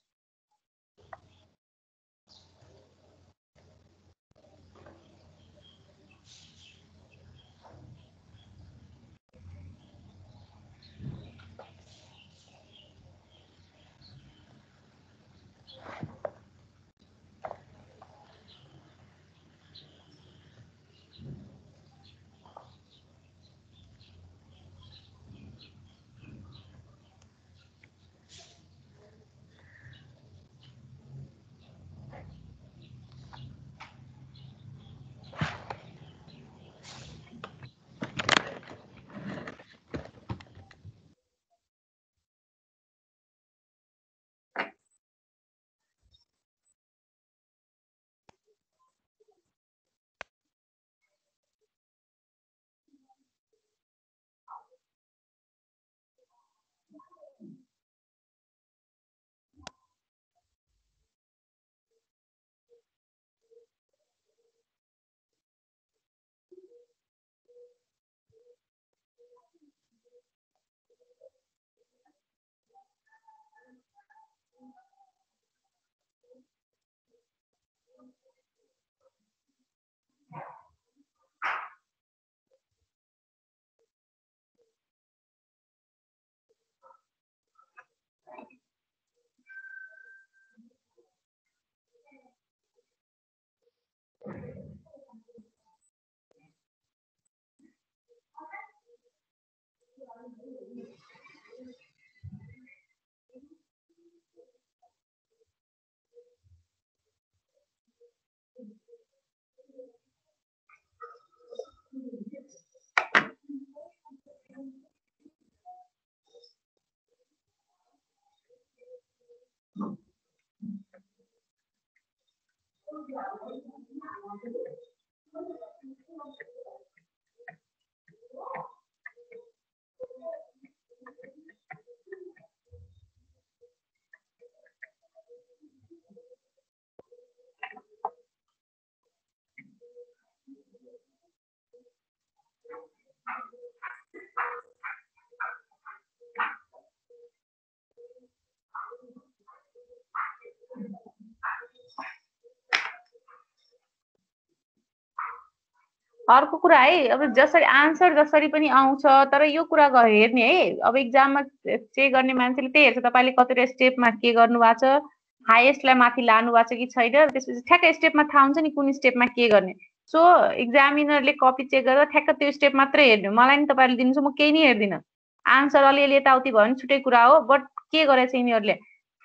अर्को कुरा है अब जसरी आन्सर जसरी पनि आउँछ तर यो कुरा हेर्ने है अब एक्जाममा चेक गर्ने मान्छेले त्यही हेर्छ तपाईँले कतिवटा स्टेपमा के गर्नु भएको छ हाइएस्टलाई माथि लानु भएको छ कि छैन त्यसपछि ठ्याक्कै स्टेपमा थाहा हुन्छ नि कुन स्टेपमा के गर्ने सो एक्जामिनरले कपी चेक गरेर ठ्याक्क त्यो स्टेप मात्रै हेर्नु मलाई नि तपाईँले दिनुहुन्छ म केही नै हेर्दिनँ आन्सर अलिअलि यताउति भयो भने छुट्टै कुरा हो बट के गरेछ यिनीहरूले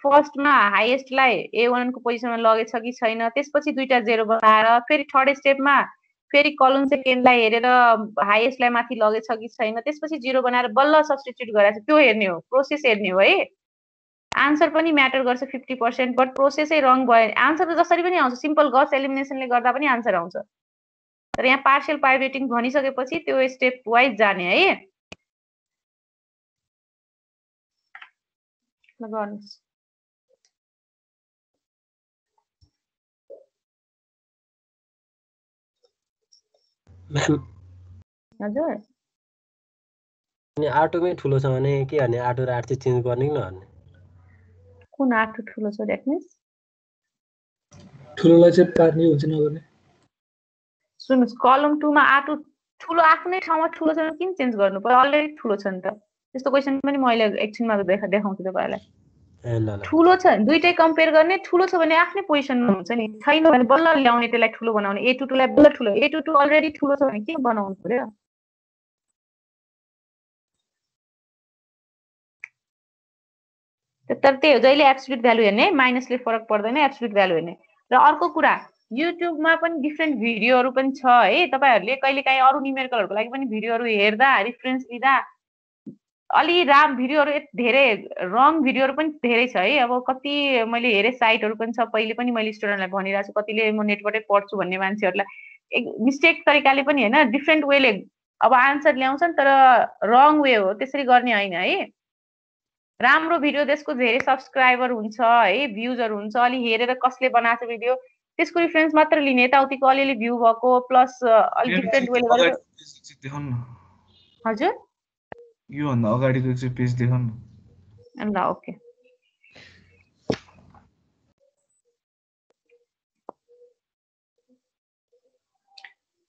फर्स्टमा हाइएस्टलाई A1 को पोजिसनमा लगेछ कि छैन त्यसपछि दुईटा 0 बनाएर फेरि थर्ड स्टेपमा फेरि कलम सेकेन्डलाई हेरेर हाइएस्टलाई माथि लगेछ कि छैन त्यसपछि 0 बनाएर बल्ल सब्स्टिट्युट गराएछ त्यो हेर्ने हो प्रोसेस हेर्ने हो है आन्सर पनि म्याटर गर्छ 50% बट प्रोसेसै रङ भयो आन्सर त जसरी पनि आउँछ सिम्पल गस एलिमिनेसनले गर्दा पनि आन्सर आउँछ तर यहाँ पार्शियल पाइभेटिङ भनिसकेपछि त्यो स्टेप वाइज जाने है गर्नुहोस् म्याम हजुर अनि आटोमै ठुलो छ भने के गर्ने आटो र 8 चाहिँ चेन्ज गर्ने कि नगर्ने कुन आठो ठुलो छ द्याट मिन्स ठुलोलाई चाहिँ पार्ने हुन्छ नगर्ने सुन्नुहोस् कलम 2 मा आठो ठुलो आफ्नै ठाउँमा ठुलो छ भने किन चेन्ज गर्नु पर्यो अलरेडी ठुलो छ नि त त्यस्तो क्वेसन पनि मैले एकछिनमा देखाउँछु तपाईँलाई ए ल ल ठुलो छ दुईटै कम्पेयर गर्ने ठुलो छ भने आफ्नै पोजिसनमा हुन्छ नि छैन भने बल्ल ल्याउने त्यसलाई ठुलो बनाउने A22 लाई बल्ल ठुलो A22 अलरेडी ठुलो छ भने के बनाउनु पर्यो तर त्यही हो जहिले एब्सोल्युट भ्यालु हेर्ने माइनसले फरक पर्दैन एब्सोल्युट भ्यालु हेर्ने र अर्को कुरा युट्युबमा पनि डिफ्रेन्ट भिडियोहरू पनि छ है तपाईँहरूले कहिलेकाहीँ अरू न्युमेरिकलहरूको लागि पनि भिडियोहरू हेर्दा रेफरेन्स लिँदा अलि भिडियोहरू धेरै रङ भिडियोहरू पनि धेरै छ है अब कति मैले हेरेँ साइटहरू पनि छ पहिले पनि मैले स्टुडेन्टलाई भनिरहेको छु कतिले म नेटबाटै पढ्छु भन्ने मान्छेहरूलाई मिस्टेक तरिकाले पनि होइन डिफ्रेन्ट वेले अब आन्सर ल्याउँछन् तर रङ वे हो त्यसरी गर्ने होइन है राम्रो भिडियो त्यसको धेरै सब्सक्राइबर हुन्छ है भ्युजहरू हुन्छ अलि हेरेर कसले बनाएको भिडियो त्यसको रेफरेन्स मात्र लिने यताउतिको अलिअलि भ्यू भएको प्लस अलि डिफ्रेन्ट वेले गरेर हजुर योभन्दा अगाडिको चाहिँ पेज देखाउनु ल ओके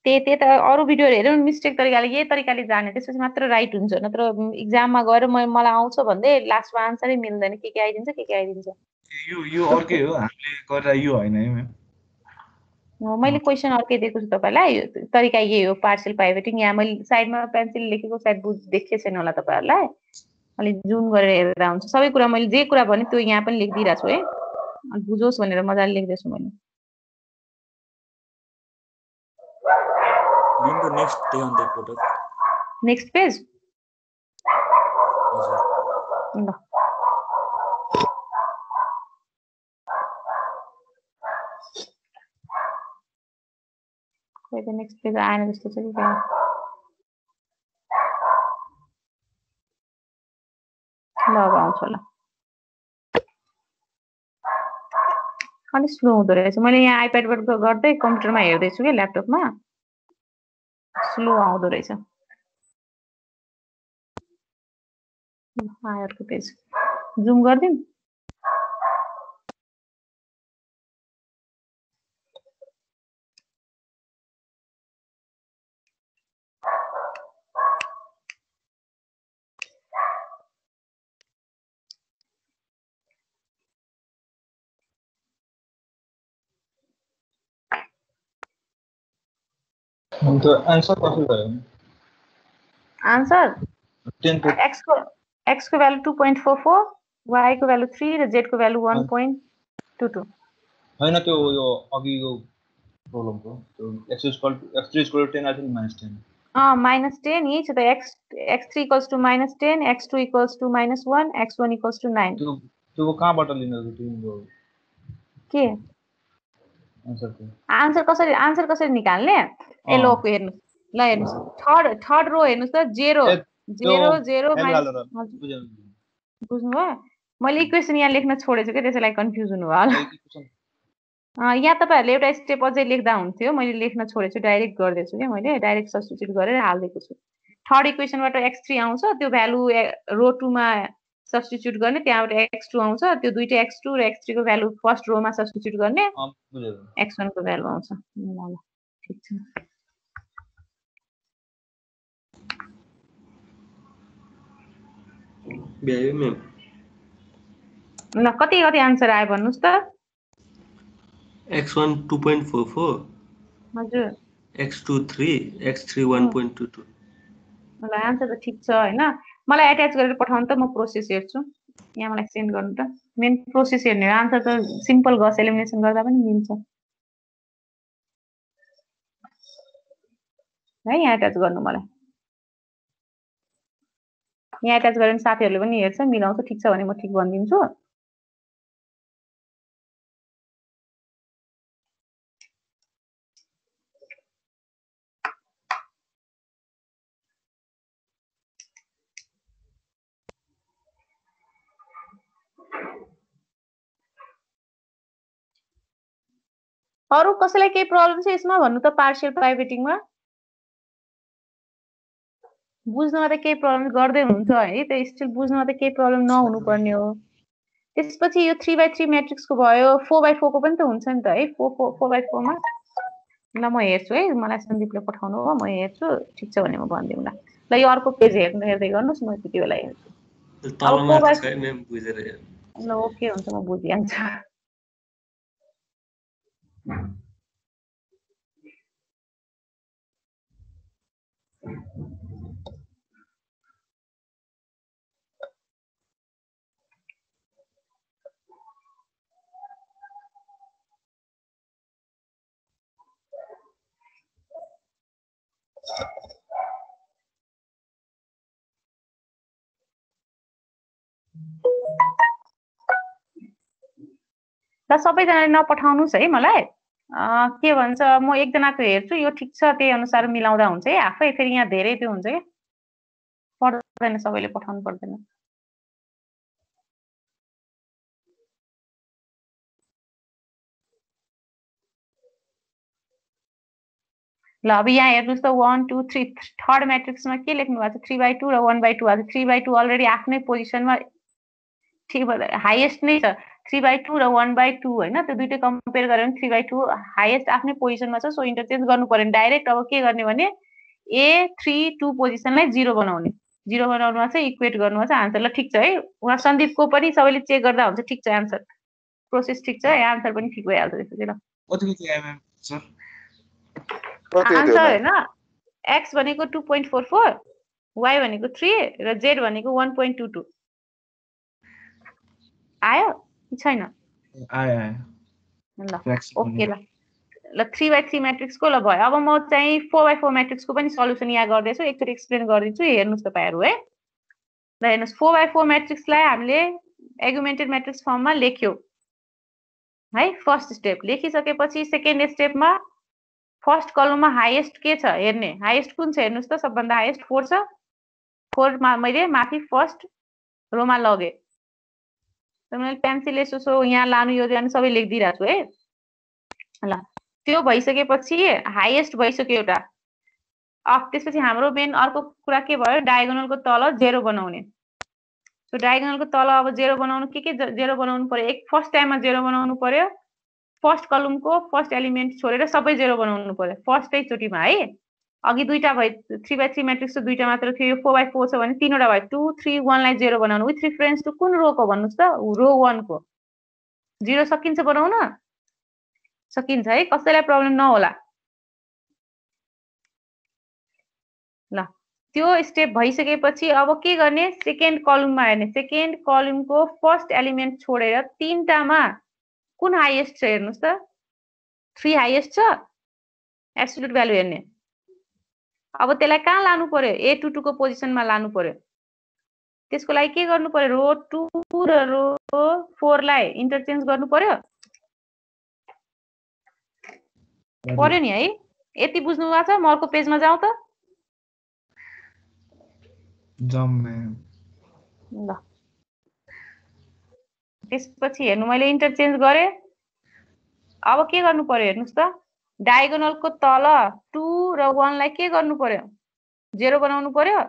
त्यही त अरू भिडियोहरू हेरेर मिस्टेक तरिकाले यही तरिकाले जाने त्यसपछि मात्र राइट हुन्छ नत्र इक्जाममा गएर मलाई आउँछ भन्दै लास्टमा आन्सरै मिल्दैन के आइदिन्छ के आइदिन्छ यो अर्कै हो हामीले गरेर यो होइन है म्याम मैले क्वेसन अर्कै दिएको छु तपाईँलाई तरिका यही हो पार्शियल पाइभेटिङ यहाँ मैले साइडमा पेन्सिल लेखेको सायद देखेको छैन होला तपाईँहरूलाई अलिक जुम गरेर हेरेर हुन्छ सबै कुरा मैले जे कुरा भने त्यो यहाँ पनि लेखिदिइरहेको छु है अनि बुझोस् भनेर मजाले लेख्दैछु मैले नेक्स्ट पेज ल खोइ त नेक्स्ट पेज आएन जस्तो छ कि ल अब आउँछ ल अलिक स्लो हुँदो रहेछ मैले यहाँ आइप्याडबाट गर्दै कम्प्युटरमा हेर्दैछु कि ल्यापटपमा स्लो आउँदो रहेछ अर्को पेज जुम गरिदिउँ अन्त आन्सर कसरी भयो आन्सर 10 x को भ्यालु 2.44 y को भ्यालु 3 र z को भ्यालु 1.22 हैन त्यो यो अघिको प्रब्लमको त्यो x3 = 10 आछ नि -10 -10 यही छ त x3 = -10 x2 = -1 x1 = 9 त्यो कहाँबाट लिनु तिम्रो के आन्सर कसरी निकाल्ने ए लो हेर्नु ल हेर्नु थर्ड रो हेर्नुस् त 0 0 0 बुझ्नु भयो मैले इक्वेसन यहाँ लेख्न छोडेछु के त्यसैलाई कन्फ्युज हुनु भयो यहाँ तपाईहरुले एउटा स्टेप अझै लेख्दा हुन्थ्यो मैले लेख्न छोडेछु डाइरेक्ट गर्दैछु के मैले डाइरेक्ट सब्स्टिट्युट गरेर हाल्दैछु छु थर्ड इक्वेसनबाट x3 आउँछ त्यो भ्यालु रो 2 मा सब्स्टिट्युट गर्ने त्यहाँबाट x2 आउँछ त्यो दुईटै x2 र x3 को भ्यालु फर्स्ट रो मा सब्स्टिट्युट गर्ने x1 को भ्यालु आउँछ ल ठीक छ भ्यायो म्याम ल कति कति आन्सर आयो भन्नुस् त x1 2.44 हजुर x2 3 x3 1.22 ल आन्सर त ठिक छ हैन मलाई एट्याच गरेर पठाउनु त म प्रोसेस हेर्छु यहाँ मलाई सेन्ड गर्नु त मेन प्रोसेस हेर्ने आन्सर त सिम्पल गस एलिमिनेसन गर्दा पनि मिल्छ है यहाँ एट्याच गर्नु मलाई यहाँ एट्याच गरेर साथीहरूले पनि हेर्छ मिलाउँछ ठिक छ भने म ठिक भनिदिन्छु अरु कसैलाई केही प्रब्लम छ यसमा भन्नु त पार्शियल प्राइभेटिङमा बुझ्नमा त केही प्रब्लम गर्दै हुन्छ है त स्टिल बुझ्नमा त केही प्रब्लम नहुनु पर्ने हो त्यसपछि यो 3x3 म्याट्रिक्सको भयो 4x4 को पनि त हुन्छ नि त है 4x4 मा ल म हेर्छु है मलाई सन्दीपले पठाउनु हो म हेर्छु ठिक छ भने म भन्दिउँला ल यो अर्को पेज हेर्दै गर्नुस् म त्यति बेला हेर्छु तलमा त छैन म्याम बुझेर ल ओके हुन्छ म बुझिहाल्छु ल सबैजनाले नपठाउनुस् है मलाई के भन्छ म एकजनाको हेर्छु यो ठिक छ त्यही अनुसार मिलाउँदा हुन्छ है आफै फेरि यहाँ धेरै त्यो हुन्छ के पर्दैन सबैले पठाउनु पर्दैन ल अब यहाँ हेर्नुस् त 1 2 3 थर्ड म्याट्रिक्समा के लेख्नु भएको छ 3/2 र 1/2 आछ 3/2 अलरेडी आफ्नै पोजिसनमा ठिक हाईएस्ट नै छ 3/2 र 1/2 हैन त्यो दुईटै कम्पेयर गर्यो भने 3/2 हाईएस्ट आफ्नै पोजिसनमा छ सो इन्टरचेन्ज गर्नु पर्यो डाइरेक्ट अब के गर्ने भने a 3 2 पोजिसनलाई 0 बनाउने 0 बनाउनुमा चाहिँ इक्वेट गर्नुमा चाहिँ आन्सर ल ठिक छ है उहाँ सन्दीपको पनि सबैले चेक गर्दा हुन्छ ठिक छ आन्सर प्रोसेस ठिक छ आन्सर पनि ठिक भइहाल्छ त्यसपछि ल कति आयो मैम सर आन्सर हैन x भनेको 2.44 y भनेको 3 र z भनेको 1.22 आयो कि छैन आयो ल ओके ल 3/3 म्याट्रिक्सको ल भयो अब म चाहिँ 4/4 म्याट्रिक्सको पनि सल्युसन यहाँ गर्दैछु एकचोटि एक्सप्लेन गरिदिन्छु हेर्नुस् तपाईहरु है ल हेर्नुस् 4/4 म्याट्रिक्सलाई हामीले एगुमेन्टेड म्याट्रिक्स फर्ममा लेख्यो है फर्स्ट स्टेप लेखिसकेपछि सेकेन्ड स्टेपमा फर्स्ट कलममा हाईएस्ट के छ हेर्ने हाईएस्ट कुन छ हेर्नुस् त सबभन्दा हाईएस्ट 4 छ 4 मा मैले माथि फर्स्ट रोमा लगे मैले पेन्सिल यसो यहाँ लानु यो जानु सबै लेखिदिइराछु है ल त्यो भइसकेपछि हाईएस्ट भइसक्यो एउटा त्यसपछि हाम्रो मेन अर्को कुरा के भयो डायगोनलको तल 0 बनाउने सो डायगोनलको तल अब 0 बनाउनु के 0 बनाउनु पर्यो एक फर्स्ट टाइममा 0 बनाउनु पर्यो फर्स्ट कलमको फर्स्ट एलिमेन्ट छोडेर सबै 0 बनाउनु पर्यो फर्स्टै चोटीमा है अघि दुईटा भयो 3/3 म्याट्रिक्स दुईटा मात्र थियो यो 4/4 छ भने तीनवटा भयो 2 3 1 लाई 0 बनाउनु विथ रेफरेन्स टु कुन रो को भन्नुस् त रो 1 को 0 सकिन्छ बनाउन सकिन्छ है कसैलाई प्रब्लम नहोला ल त्यो स्टेप भइसकेपछि अब के गर्ने सेकेन्ड कलममा हेर्ने सेकेन्ड कलमको फर्स्ट एलिमेन्ट छोडेर तीनटामा कुन हाईएस्ट छ हेर्नुस् त 3 हाईएस्ट छ एब्सोल्युट भ्यालु हेर्ने अब त्यसलाई कहाँ लानु पर्यो A22 को पोजिसनमा लानु पर्यो त्यसको लागि के गर्नु पर्यो रो 2 र रो 4 लाई इन्टरचेन्ज गर्नु पर्यो पर्यो नि है यति बुझ्नु भएको छ म अर्को पेजमा जाउँ त ल त्यसपछि हेर्नु मैले इन्टरचेन्ज गरे अब के गर्नु पर्यो हेर्नुस् त डायगोनलको तल 2 र 1 लाई के गर्नु पर्यो 0 बनाउनु पर्यो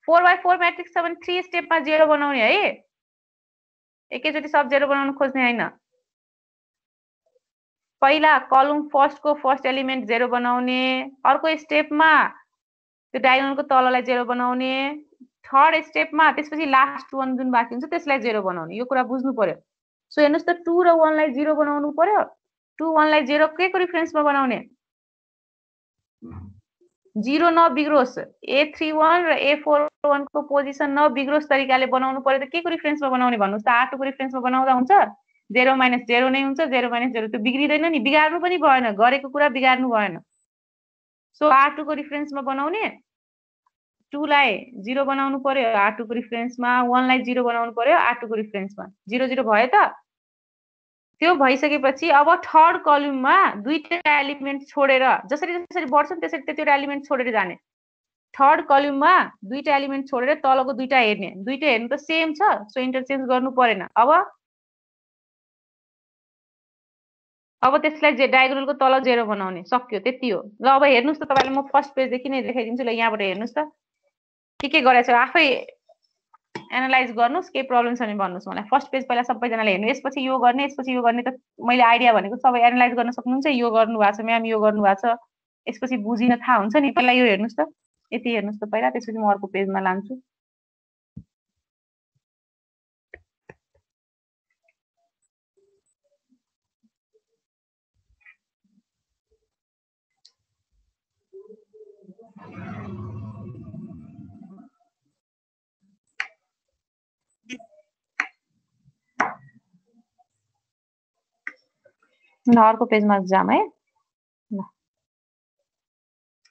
4/4 म्याट्रिक्स छ भने 3 स्टेपमा 0 बनाउने है एकैचोटि सब 0 बनाउन खोज्ने हैन पहिला कलम फर्स्ट को फर्स्ट एलिमेन्ट 0 बनाउने अर्को स्टेपमा त्यो डायगोनलको तललाई 0 बनाउने थर्ड स्टेपमा त्यसपछि लास्ट वान जुन बाँकी हुन्छ त्यसलाई 0 बनाउने, यो कुरा बुझ्नु पर्यो। सो हेर्नुस् त 2 र 1 लाई 0 बनाउनु पर्यो। 2 1 लाई 0 के को रिफरेन्समा बनाउने? 0 नबिग्रोस्, A31 र A41 को पोजिसन नबिग्रोस् तरिकाले बनाउनु पर्यो त के को रिफरेन्समा बनाउने भन्नुस् त? R2 को रिफरेन्समा बनाउँदा हुन्छ? 0 - 0 नै हुन्छ, 0 - 0 त्यो बिग्रिदैन नि, बिगार्नु पनि भएन, गरेको कुरा बिगार्नु भएन। सो R2 को रिफरेन्समा बनाउने, 2 लाई 0 बनाउनु पर्यो R2 को रिफरेन्समा, 1 लाई 0 बनाउनु पर्यो R2 को रिफरेन्समा। 0 0 भयो त? त्यो भइसकेपछि अब थर्ड कलममा दुईटा एलिमेन्ट छोडेर जसरी जसरी बढ्छन् त्यसरी त्यतिवटा एलिमेन्ट छोडेर जाने। थर्ड कलममा दुईटा एलिमेन्ट छोडेर तलको दुईटा हेर्ने, दुईटा हेर्नु त सेम छ, सो इन्टरचेन्ज गर्नु परेन। अब त्यसलाई डायगोनलको तल 0 बनाउने, सक्यो, त्यति हो। ल अब हेर्नुस् त, तपाईलाई म फर्स्ट पेजदेखि नै देखाइदिन्छु। ल यहाँबाट हेर्नुस् त के गरेछ, आफै एनालाइज गर्नुस्, के प्रब्लम छ भने भन्नुस् मलाई। फर्स्ट पेज पहिला सबैजनाले हेर्नु, यसपछि यो गर्ने, यसपछि यो गर्ने, त मैले आइडिया भनेको सबै एनालाइज गर्न सक्नुहुन्छ। यो गर्नु भएको छ म्याम, यो गर्नु भएको छ, यसपछि बुझिन थाहा हुन्छ नि। पहिला यो हेर्नुस् त, यति हेर्नुस् त पहिला, त्यसपछि म अर्को पेजमा लान्छु। ल अर्को पेजमा जाम है।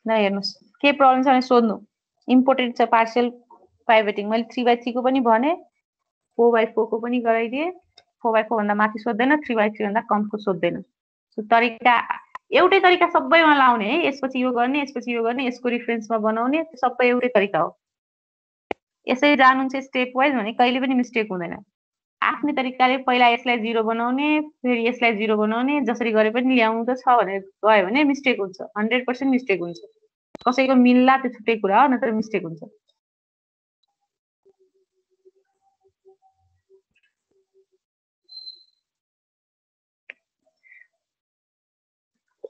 ल हेर्नुस् के प्रब्लम छ भने सोध्नु, इम्पोर्टेन्ट छ पार्शियल पाइभेटिङ। मैले 3/3 को पनि भने, 4/4 को पनि गराइदिए। 4/4 भन्दा माथि सोध्दैन, 3/3 भन्दा कमको सोध्दैन। सो तरिका एउटै तरिका सबैमा लाउने है, यसपछि यो गर्ने, यसपछि यो गर्ने, यसको रिफरेन्समा बनाउने, सबै एउटै तरिका हो। यसरी जानुहुन्छ स्टेप वाइज भने कहिले पनि मिस्टेक हुँदैन। आफ्नै तरिकाले पहिला यसलाई 0 बनाउने, फेरि यसलाई 0 बनाउने, जसरी गरे पनि ल्याउनु त छ भनेर गयो भने मिस्टेक हुन्छ, 100% मिस्टेक हुन्छ। कसैको मिल्ला त्यो छुट्टै कुरा हो, नत्र मिस्टेक हुन्छ।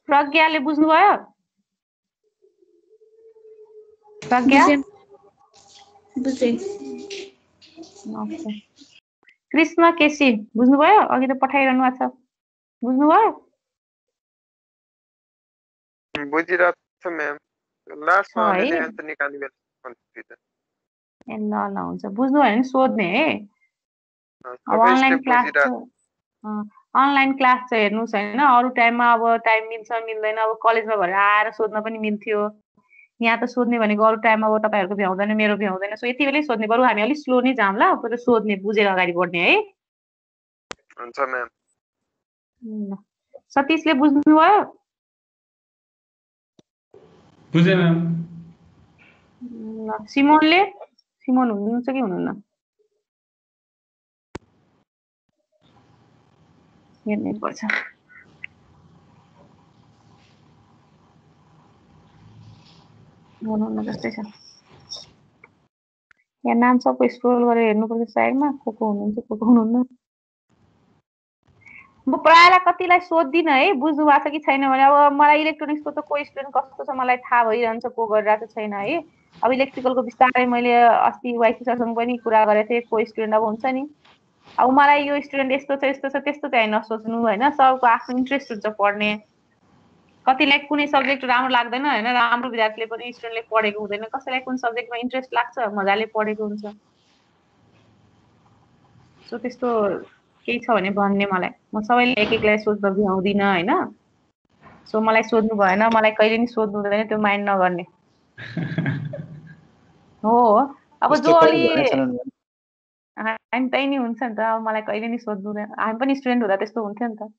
प्रज्ञाले बुझ्नुभयो? प्रज्ञा बुझे। कृष्ण केसी बुझ्नुभयो? अघि त पठाइरहनु भएको छ, बुझ्नुभयो? बुझिरहेको छु म्याम, लास्टमा अलिअलि एन्सर निकाल्ने बेला ए ल ल हुन्छ, बुझ्नु भयो भने सोध्ने है। अब अनलाइन क्लास चाहिँ हेर्नुहोस् होइन, अरू टाइममा अब टाइम मिल्छ मिल्दैन, अब कलेजमा भएर आएर सोध्न पनि मिल्थ्यो। यहाँ त सोध्ने भनेको अरू टाइममा अब तपाईँहरूको भ्याउँदैन, मेरो भ्याउँदैन, सो यति बेलै सोध्ने। बरु हामी अलिक स्लो नै जाऊँ ल, तर सोध्ने, बुझेर अगाडि बढ्ने है। हुन्छ म्याम। सतीशले बुझ्नुभयो? बुझे म्याम। सिमोनले, सिमोन हुनुहुन्छ कि हुनुहुन्न? हेर्नै पर्छ। हुनुहुन्न जस्तै छ। यहाँ नाम सबै स्क्रोल गरेर हेर्नुपर्छ साइडमा, को हुनुहुन्छ को हुनुहुन्न। म प्रायःलाई कतिलाई सोध्दिनँ है, बुझ्नु भएको छ कि छैन भने। अब मलाई इलेक्ट्रोनिक्सको त को स्टुडेन्ट कस्तो छ मलाई थाहा भइरहन्छ, को गरिरहेको छैन है। अब इलेक्ट्रिकलको बिस्तारै मैले अस्ति वाइसी सरसँग पनि कुरा गरेको थिएँ, को स्टुडेन्ट अब हुन्छ नि। अब मलाई यो स्टुडेन्ट यस्तो छ यस्तो छ त्यस्तो चाहिँ नसोच्नु होइन, सबको आफ्नो इन्ट्रेस्ट हुन्छ पढ्ने। कतिलाई कुनै सब्जेक्ट राम्रो लाग्दैन होइन, राम्रो विद्यार्थीले पनि स्टुडेन्टले पढेको हुँदैन, कसैलाई कुन सब्जेक्टमा इन्ट्रेस्ट लाग्छ मजाले पढेको हुन्छ। सो त्यस्तो केही छ भने भन्ने मलाई, म सबैले एक एकलाई सोध्न भ्याउँदिनँ होइन। सो मलाई सोध्नु भएन, मलाई कहिले नि सोध्नु हुँदैन, त्यो माइन्ड नगर्ने हो। अब जो अलि हामी त्यही नि हुन्छ नि त, अब मलाई कहिले नि सोध्नु हुँदैन। हामी पनि स्टुडेन्ट हुँदा त्यस्तो हुन्थ्यो नि त,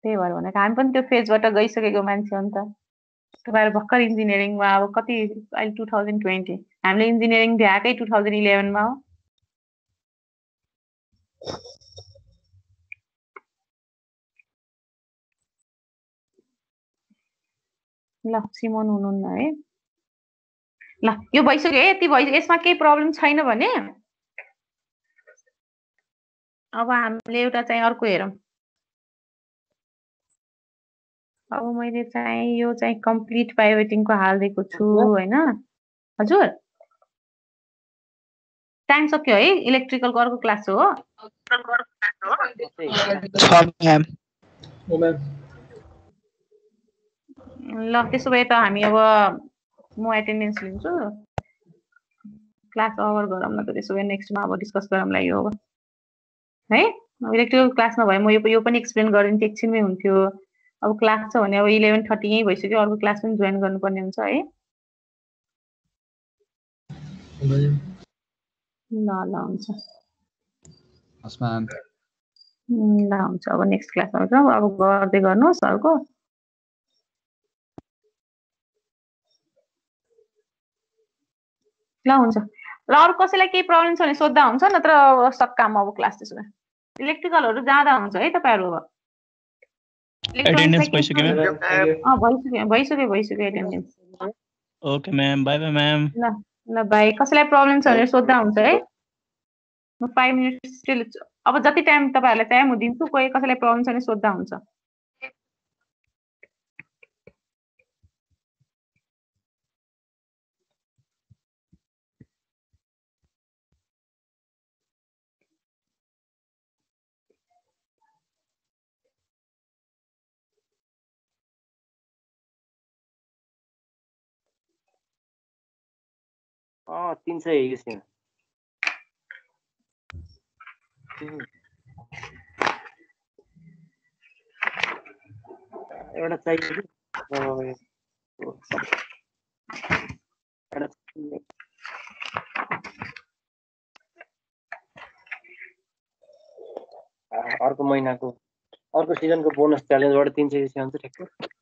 त्यही भएर भनेको। हामी पनि त्यो फेजबाट गइसकेको मान्छे हो नि त। तपाईँहरू भर्खर इन्जिनियरिङमा, अब कति अहिले 2020, हामीले इन्जिनियरिङ भ्याएकै 2011मा हो। ल सिमोन हुनुहुन्न है। ल यो भइसक्यो है, यति भइसक्यो। यसमा केही प्रब्लम छैन भने अब हामीले एउटा चाहिँ अर्को हेरौँ। अब मैले चाहिँ यो चाहिँ कम्प्लिट पाइभेटिङको हालिदिएको छु होइन। हजुर टाइम सक्यो है इलेक्ट्रिकलको अर्को क्लास हो ओ म्याम ल त्यसो भए त हामी अब म एटेन्डेन्स लिन्छु क्लास ओभर गरौँ न त त्यसो भए नेक्स्टमा अब डिस्कस गरौँला यो अब है इलेक्ट्रिकल क्लासमा भए म यो पनि एक्सप्लेन गरिदिन्छु एकछिनमै हुन्थ्यो अब क्लास छ भने अब 11:30 यहीँ भइसक्यो अर्को क्लास पनि जोइन गर्नुपर्ने हुन्छ है ल हुन्छ ल हुन्छ अब नेक्स्ट क्लासमा जाउँ अब गर्दै गर्नुहोस् अर्को ल हुन्छ ल अरू कसैलाई केही प्रब्लम छ भने सोध्दा हुन्छ नत्र सक्काम अब क्लास त्यसो भए इलेक्ट्रिकलहरू जाँदा हुन्छ है तपाईँहरू अब एटेन्डेन्स भइसक्यो म्याम भइसक्यो attendance okay ma'am by by ma'am ल बाई कसैलाई प्रब्लम छ भने सोध्दा हुन्छ है म 5 मिनट स्टिल अब जति टाइम तपाईँहरूलाई चाहियो म दिन्छु कोही कसैलाई प्रब्लम छ भने सोध्दा हुन्छ अँ 300 एकैछिन एउटा चाहियो अर्को महिनाको अर्को सिजनको बोनस च्यालेन्जबाट 300 हुन्छ ठ्याक्क